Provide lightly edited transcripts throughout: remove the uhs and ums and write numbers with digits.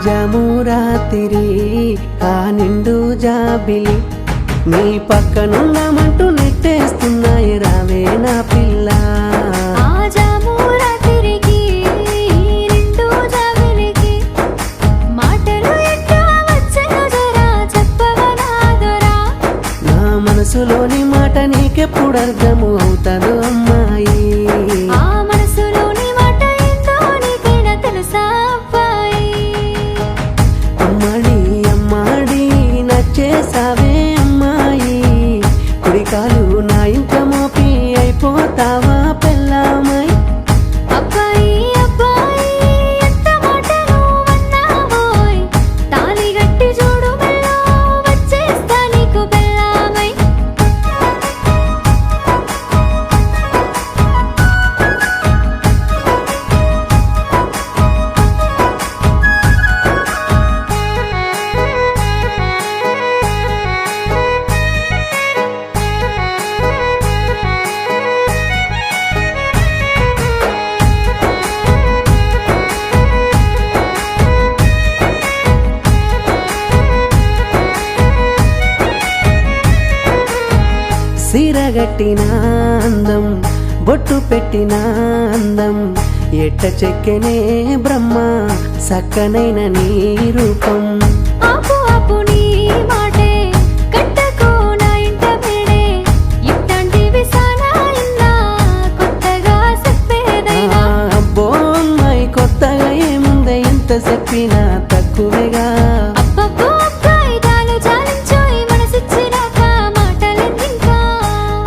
జామురాతిరి ఆ నిండు జాబిలి నీ పక్కనున్నామంటూ నెట్టేస్తున్నాయి రావే నా పిల్ల మనసులోని మాట నీకెప్పుడు అర్థము అవుతాదో అమ్మాయి అమ్మాడి అమ్మాడి నచ్చేసావే అమ్మాయి కుడికాలు నా ఇంట మోపి అయిపోతావా పెళ్ళామై సీరగట్టిన అందం బొట్టు పెట్టిన అందం ఎట్ట చెక్కెనే బ్రహ్మ సక్కనైన నీ రూపం అబ్బో అమ్మాయి కొత్తగా ఏముందే ఎంత చెప్పినా తక్కువేగా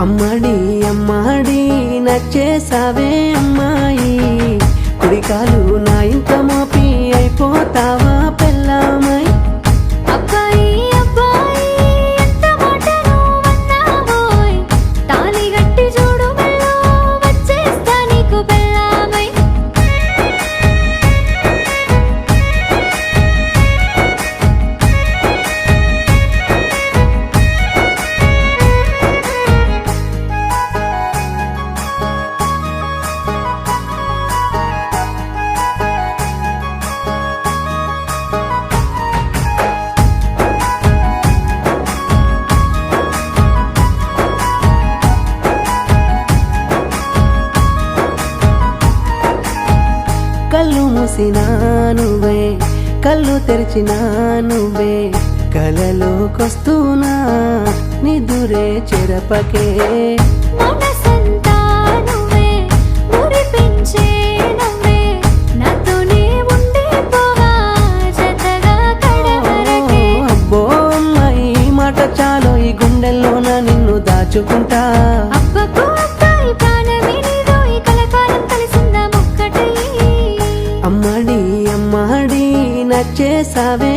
అమ్మాడి అమ్మాడి నచ్చేసావే అమ్మాయి కుడికాలు నా ఇంత మోపి అయిపోతావా పెళ్ళామై కళ్ళు మూసినా నువ్వే కళ్ళు తెరిచినా నువ్వే కలలోకొస్తూనా నిదురే చెరపకే అబ్బో అమ్మాయి మాట చాలో ఈ గుండెల్లోన నిన్ను దాచుకుంటా అమ్మాడి అమ్మాడి నచ్చేసావే